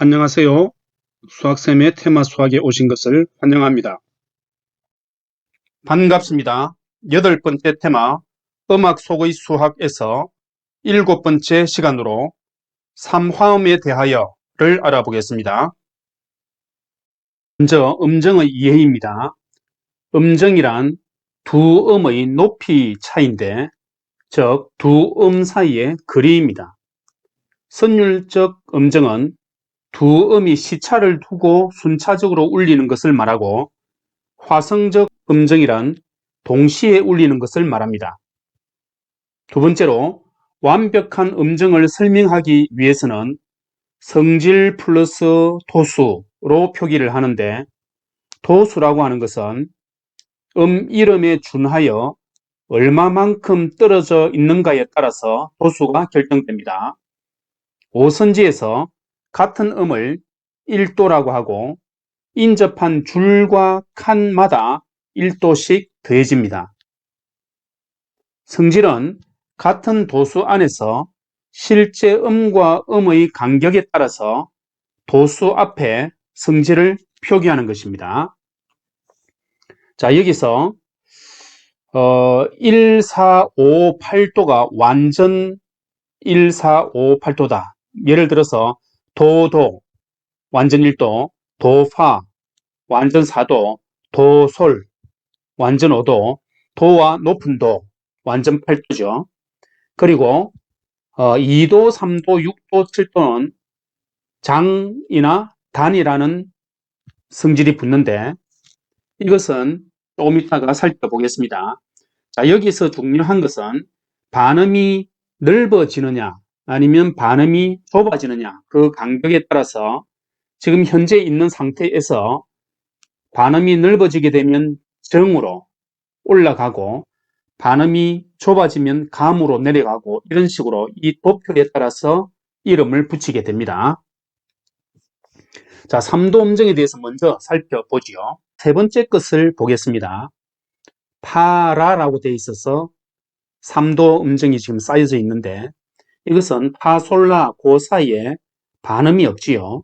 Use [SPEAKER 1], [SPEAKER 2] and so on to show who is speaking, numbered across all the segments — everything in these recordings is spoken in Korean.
[SPEAKER 1] 안녕하세요. 수학쌤의 테마 수학에 오신 것을 환영합니다. 반갑습니다. 8번째 테마 음악 속의 수학에서 7번째 시간으로 삼화음에 대하여를 알아보겠습니다. 먼저 음정의 이해입니다. 음정이란 두 음의 높이 차이인데, 즉 두 음 사이의 거리입니다. 선율적 음정은 두 음이 시차를 두고 순차적으로 울리는 것을 말하고, 화성적 음정이란 동시에 울리는 것을 말합니다. 두 번째로, 완벽한 음정을 설명하기 위해서는 성질 플러스 도수로 표기를 하는데, 도수라고 하는 것은 이름에 준하여 얼마만큼 떨어져 있는가에 따라서 도수가 결정됩니다. 오선지에서 같은 음을 1도라고 하고, 인접한 줄과 칸마다 1도씩 더해집니다. 성질은 같은 도수 안에서 실제 음과 음의 간격에 따라서 도수 앞에 성질을 표기하는 것입니다. 자, 여기서 1, 4, 5, 8도가 완전 1, 4, 5, 8도다. 예를 들어서 도, 완전 1도, 파, 완전 4도, 솔, 완전 5도, 도와 높은 도, 완전 8도죠. 그리고 2도, 3도, 6도, 7도는 장이나 단이라는 성질이 붙는데, 이것은 조금 이따가 살펴보겠습니다. 자, 여기서 중요한 것은 반음이 넓어지느냐 아니면 반음이 좁아지느냐, 그 간격에 따라서 지금 현재 있는 상태에서 반음이 넓어지게 되면 정으로 올라가고, 반음이 좁아지면 감으로 내려가고, 이런 식으로 이 도표에 따라서 이름을 붙이게 됩니다. 자, 3도 음정에 대해서 먼저 살펴보죠. 세 번째 것을 보겠습니다. 파라라고 되어 있어서 3도 음정이 지금 쌓여져 있는데, 이것은 파, 솔, 라, 그 사이에 반음이 없지요.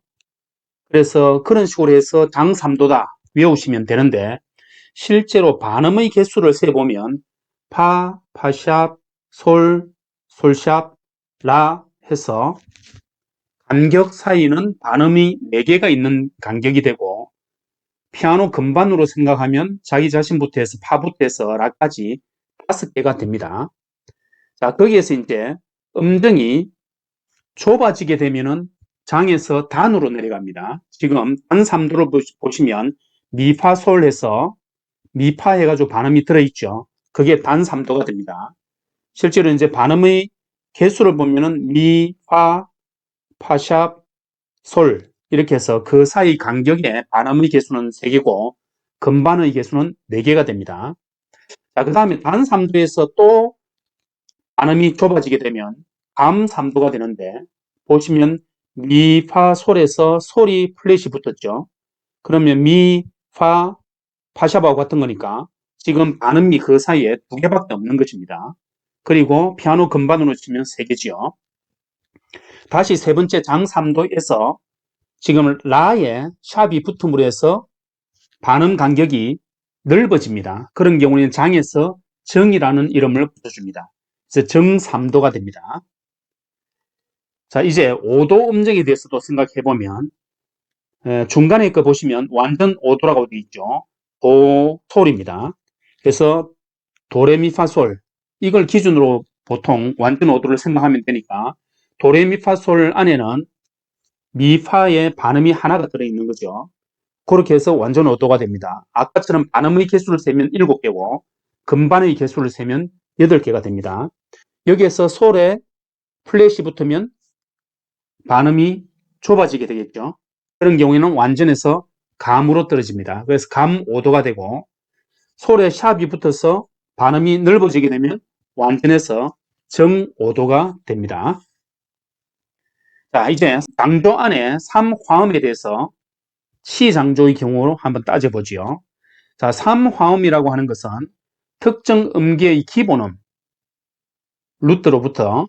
[SPEAKER 1] 그래서 그런 식으로 해서 장 3도다 외우시면 되는데, 실제로 반음의 개수를 세보면 파, 파샵, 솔, 솔샵, 라 해서 간격 사이는 반음이 4개가 있는 간격이 되고, 피아노 건반으로 생각하면 자기 자신부터 해서 파부터 해서 라까지 5개가 됩니다. 자, 거기에서 이제 음정이 좁아지게 되면은 장에서 단으로 내려갑니다. 지금 단 3도를 보시면 미파솔 해서 미파 해가지고 반음이 들어있죠. 그게 단 3도가 됩니다. 실제로 이제 반음의 개수를 보면은 미, 파, 파샵, 솔 이렇게 해서 그 사이 간격에 반음의 개수는 3개고 건반의 개수는 4개가 됩니다. 자, 그 다음에 단 3도에서 또 반음이 좁아지게 되면 감 3도가 되는데, 보시면 미, 파, 솔에서 솔이 플랫이 붙었죠. 그러면 미, 파, 파샵하고 같은 거니까 지금 반음이 그 사이에 2개밖에 없는 것입니다. 그리고 피아노 건반으로 치면 3개지요. 다시 세 번째 장 3도에서 지금 라에 샵이 붙음으로 해서 반음 간격이 넓어집니다. 그런 경우에는 장에서 정이라는 이름을 붙여줍니다. 그래서 정 3도가 됩니다. 자, 이제 5도 음정에 대해서도 생각해 보면, 중간에 거 보시면 완전 5도라고 되어 있죠. 도, 솔입니다. 그래서 도레미파솔, 이걸 기준으로 보통 완전 5도를 생각하면 되니까, 도레미파솔 안에는 미파의 반음이 하나가 들어있는 거죠. 그렇게 해서 완전 5도가 됩니다. 아까처럼 반음의 개수를 세면 7개고 건반의 개수를 세면 8개가 됩니다. 여기에서 솔에 플랫이 붙으면 반음이 좁아지게 되겠죠. 그런 경우에는 완전에서 감으로 떨어집니다. 그래서 감 5도가 되고, 솔에 샵이 붙어서 반음이 넓어지게 되면 완전에서 정 5도가 됩니다. 자, 이제 장조 안에 3화음에 대해서 시장조의 경우로 한번 따져보지요. 자, 3화음이라고 하는 것은 특정 음계의 기본음, 루트로부터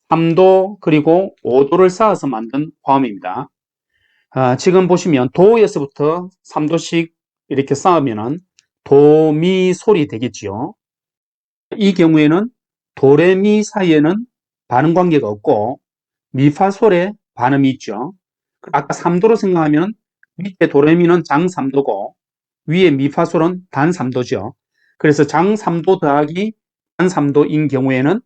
[SPEAKER 1] 3도 그리고 5도를 쌓아서 만든 화음입니다. 지금 보시면 도에서부터 3도씩 이렇게 쌓으면은 도, 미, 솔이 되겠지요. 이 경우에는 도레미 사이에는 반음 관계가 없고 미파솔에 반음이 있죠. 아까 3도로 생각하면 밑에 도레미는 장 3도고 위에 미파솔은 단 3도죠. 그래서 장 3도 더하기 단 3도인 경우에는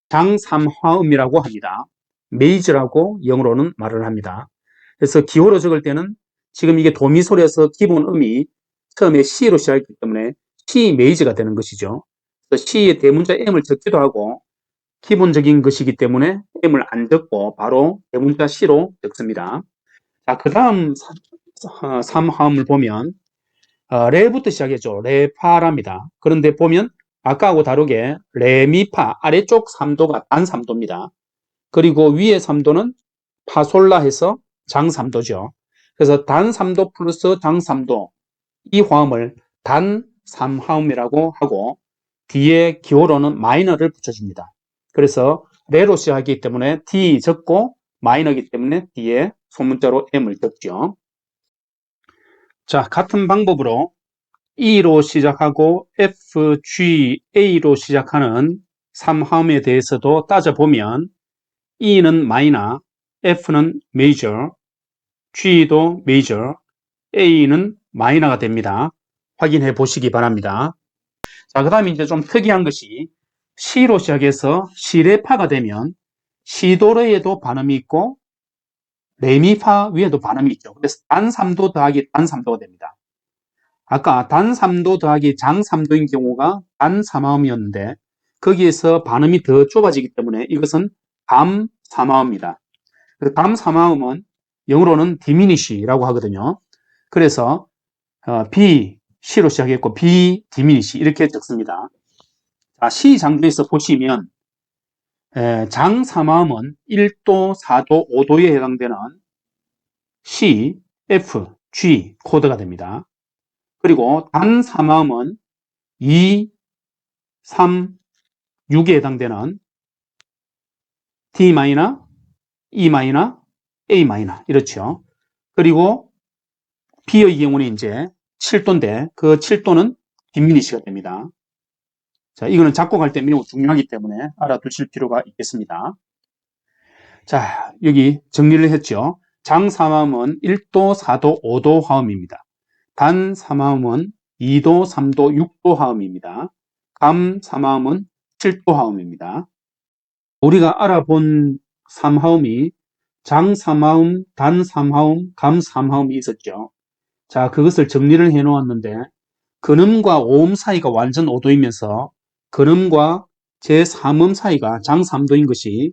[SPEAKER 1] 장 3화음이라고 합니다. 메이저라고 영어로는 말을 합니다. 그래서 기호로 적을 때는 지금 이게 도미솔에서 기본 음이 처음에 C로 시작했기 때문에 C 메이저가 되는 것이죠. 그래서 C의 대문자 M을 적기도 하고 기본적인 것이기 때문에 M을 안 적고 바로 대문자 C로 적습니다. 자, 그 다음 3화음을 보면 레부터 시작했죠. 레파랍니다. 그런데 보면 아까하고 다르게 레미파 아래쪽 3도가 단 3도입니다. 그리고 위에 3도는 파솔라 해서 장 3도죠. 그래서 단 3도 플러스 장 3도 이 화음을 단 3화음이라고 하고 뒤에 기호로는 마이너를 붙여줍니다. 그래서 레로 시작하기 때문에 D 적고 마이너이기 때문에 뒤에 소문자로 M을 적죠. 자, 같은 방법으로 E로 시작하고 F, G, A로 시작하는 3화음에 대해서도 따져보면 E는 마이너, F는 메이저, G도 메이저, A는 마이너가 됩니다. 확인해 보시기 바랍니다. 자, 그 다음에 이제 좀 특이한 것이 C로 시작해서 시레파가 되면 시도레에도 반음이 있고 레미파 위에도 반음이 있죠. 그래서 단 3도 더하기 단 3도가 됩니다. 아까 단 3도 더하기 장 3도인 경우가 단 3화음이었는데 거기에서 반음이 더 좁아지기 때문에 이것은 감 3화음입니다. 감 3화음은 영어로는 diminish라고 하거든요. 그래서 B, C로 시작했고 B, diminish 이렇게 적습니다. 자, C 장도에서 보시면 장 3화음은 1도, 4도, 5도에 해당되는 C, F, G 코드가 됩니다. 그리고 단 3화음은 2, 3, 6에 해당되는 D 마이너, E 마이너, A 마이너 이렇죠. 그리고 B의 경우는 이제 7도인데 그 7도는 디미니시가 됩니다. 자, 이거는 작곡할 때 매우 중요하기 때문에 알아두실 필요가 있겠습니다. 자, 여기 정리를 했죠. 장 3화음은 1도, 4도, 5도 화음입니다. 단 3화음은 2도, 3도, 6도 화음입니다. 감 3화음은 7도 화음입니다. 우리가 알아본 3화음이 장 3화음, 단 3화음, 감 3화음이 있었죠. 자, 그것을 정리를 해 놓았는데 근음과 오음 사이가 완전 5도이면서 근음과 제3음 사이가 장 3도인 것이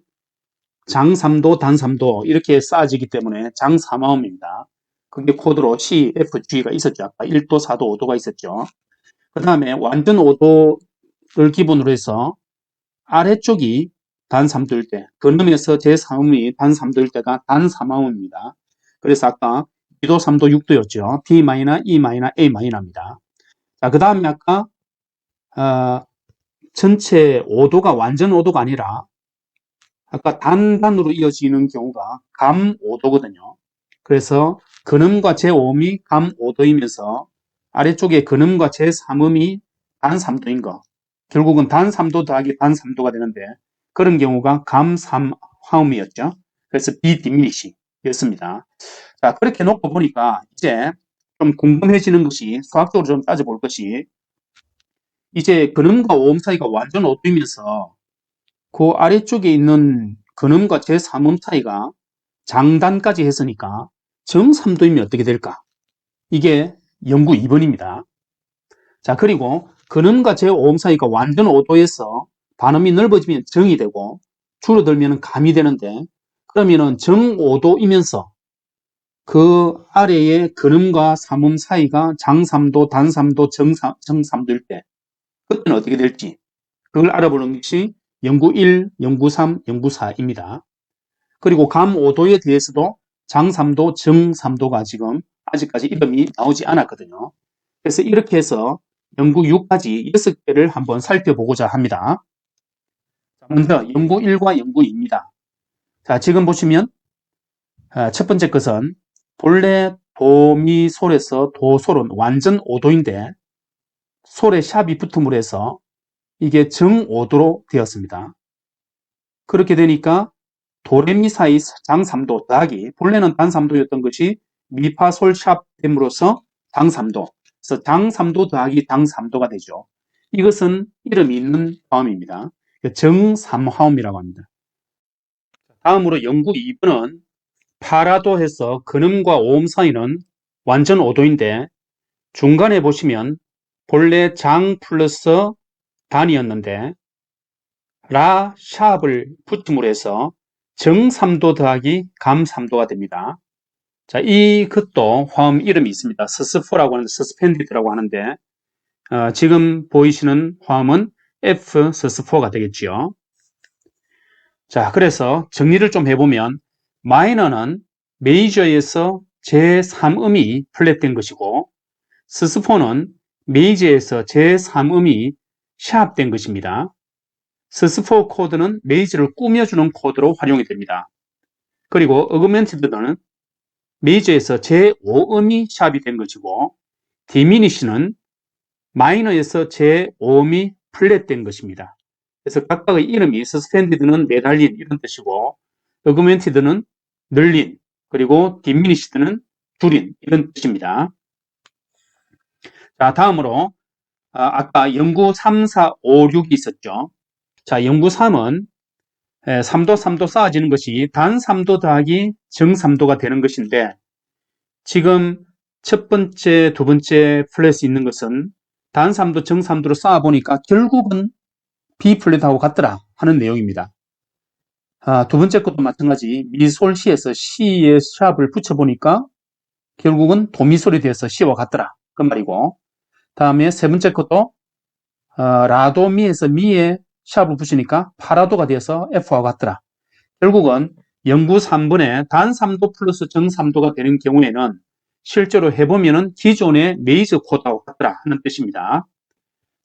[SPEAKER 1] 장 3도, 단 3도 이렇게 쌓아지기 때문에 장 3화음입니다. 그게 코드로 C, F, G가 있었죠. 아까 1도, 4도, 5도가 있었죠. 그 다음에 완전 5도를 기본으로 해서 아래쪽이 단 3도일 때, 근음에서 제3음이 단 3도일 때가 단 3화음입니다. 그래서 아까 2도, 3도, 6도였죠. D 마이너, E 마이너, A 마이너입니다. 자, 그 다음에 아까 전체 5도가 완전 5도가 아니라 아까 단으로 이어지는 경우가 감 5도거든요. 그래서 근음과 제5음이 감 5도이면서 아래쪽에 근음과 제3음이 단 3도인 거. 결국은 단 3도 더하기 단 3도가 되는데 그런 경우가 감 3화음이었죠. 그래서 비디미니시였습니다. 자, 그렇게 놓고 보니까 이제 좀 궁금해지는 것이 수학적으로 좀 따져볼 것이 이제 근음과 오음 사이가 완전 5도이면서 그 아래쪽에 있는 근음과 제3음 사이가 장단까지 했으니까 정3도이면 어떻게 될까? 이게 연구 2번입니다. 자, 그리고 근음과 제5음 사이가 완전 5도에서 반음이 넓어지면 정이 되고 줄어들면 감이 되는데 그러면은 정 5도이면서 그 아래의 근음과 3음 사이가 장 3도, 단 3도, 정 3도일 때 그때는 어떻게 될지 그걸 알아보는 것이 연구 1, 연구 3, 연구 4입니다. 그리고 감 5도에 대해서도 장 3도, 정 3도가 지금 아직까지 이름이 나오지 않았거든요. 그래서 이렇게 해서 연구 6까지 6개를 한번 살펴보고자 합니다. 먼저 연구 1과 연구 2입니다. 자, 지금 보시면 첫 번째 것은 본래 도미솔에서 도솔은 완전 5도인데 솔에 샵이 붙음으로 해서 이게 정오도로 되었습니다. 그렇게 되니까 도레미 사이 장 3도 더하기 본래는 단 3도였던 것이 미파솔 샵 됨으로써 장 3도. 그래서 장 3도 더하기 장 3도가 되죠. 이것은 이름이 있는 화음입니다. 정삼화음이라고 합니다. 다음으로 연구 2번은 파라도 해서 근음과 오음 사이는 완전 5도인데 중간에 보시면 본래 장 플러스 단이었는데 라 샵을 붙임으로 해서 정 3도 더하기 감 3도가 됩니다. 자, 이것도 화음 이름이 있습니다. 서스포라고 하는데 서스펜디드라고 하는데 지금 보이시는 화음은 F 서스포가 되겠지요. 자, 그래서 정리를 좀 해보면 마이너는 메이저에서 제3음이 플랫된 것이고 서스포는 메이저에서 제3음이 샵된 것입니다. 서스포 코드는 메이저를 꾸며주는 코드로 활용이 됩니다. 그리고 어그멘티드는 메이저에서 제5음이 샵이 된 것이고 디미니시는 마이너에서 제5음이 플랫된 것입니다. 그래서 각각의 이름이 서스펜디드는 매달린 이런 뜻이고 어그멘티드는 늘린 그리고 디미니시드는 줄인 이런 뜻입니다. 자, 다음으로 아까 연구 3, 4, 5, 6이 있었죠. 자, 연구 3은 3도, 3도 쌓아지는 것이 단 3도 더하기 정 3도가 되는 것인데 지금 첫 번째, 두 번째 플랫이 있는 것은 단 3도, 정 3도로 쌓아보니까 결국은 B 플랫하고 같더라 하는 내용입니다. 두 번째 것도 마찬가지 미솔시에서 C의 샵을 붙여보니까 결국은 도미솔이 되어서 C와 같더라 그 말이고 다음에 세 번째 것도 라도미에서 미의 샵을 붙이니까 파라도가 되어서 F와 같더라. 결국은 연구 3번에 단 3도 플러스 정 3도가 되는 경우에는 실제로 해보면은 기존의 메이저 코드하고 같더라 하는 뜻입니다.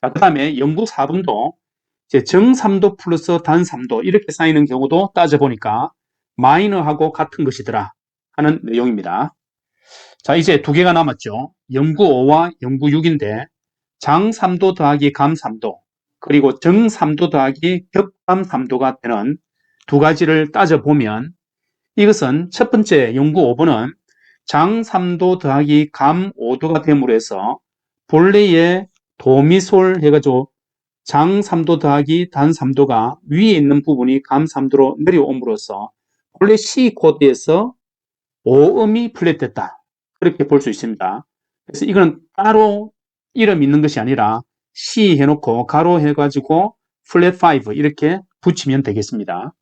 [SPEAKER 1] 자, 그 다음에 연구 4번도 이제 정 3도 플러스 단 3도 이렇게 쌓이는 경우도 따져보니까 마이너하고 같은 것이더라 하는 내용입니다. 자, 이제 두 개가 남았죠. 연구 5와 연구 6인데 장 3도 더하기 감 3도 그리고 정 3도 더하기 격감 3도가 되는 두 가지를 따져보면 이것은 첫 번째 연구 5번은 장 3도 더하기 감 5도가 됨으로 해서 본래의 도미솔 해가지고 장 3도 더하기 단 3도가 위에 있는 부분이 감 3도로 내려옴으로써 본래 C 코드에서 5음이 플랫됐다. 그렇게 볼 수 있습니다. 그래서 이거는 따로 이름 있는 것이 아니라 C 해놓고 가로 해가지고 플랫 5 이렇게 붙이면 되겠습니다.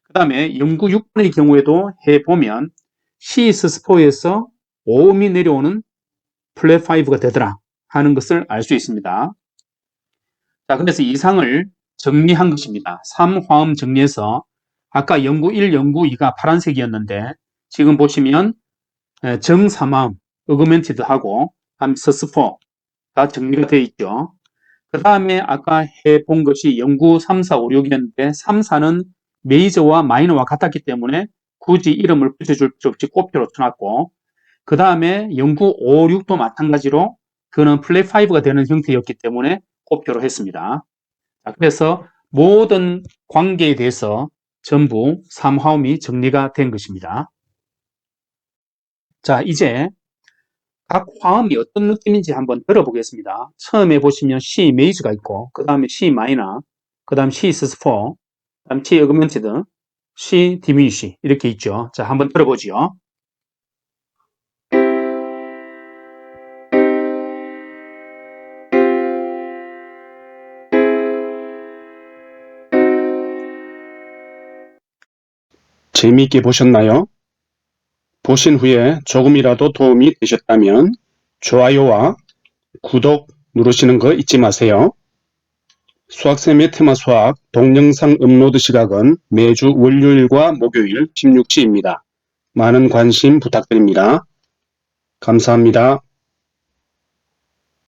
[SPEAKER 1] 그 다음에 연구 6번의 경우에도 해보면 C 스포에서 5음이 내려오는 플랫 5가 되더라 하는 것을 알 수 있습니다. 자, 그래서 이상을 정리한 것입니다. 3화음 정리해서 아까 연구 1, 연구 2가 파란색이었는데 지금 보시면 정삼화음, 어그멘티드하고 서스포가 정리가 되어 있죠. 그 다음에 아까 해본 것이 연구 3, 4, 5, 6이었는데 3, 4는 메이저와 마이너와 같았기 때문에 굳이 이름을 붙여줄 필요 없이 꽃표로 쳐놨고 그 다음에 연구 5, 6도 마찬가지로 그는 플랫 5가 되는 형태였기 때문에 꽃표로 했습니다. 그래서 모든 관계에 대해서 전부 3화음이 정리가 된 것입니다. 자, 이제 각 화음이 어떤 느낌인지 한번 들어보겠습니다. 처음에 보시면 C 메이저가 있고 그 다음에 C 마이너, 그 다음 C 서스포, 그 다음 C 어그멘티드, C 디미니시 이렇게 있죠. 자, 한번 들어보죠. 재미있게 보셨나요? 보신 후에 조금이라도 도움이 되셨다면 좋아요와 구독 누르시는 거 잊지 마세요. 수학쌤의 테마 수학 동영상 업로드 시각은 매주 월요일과 목요일 16시입니다. 많은 관심 부탁드립니다. 감사합니다.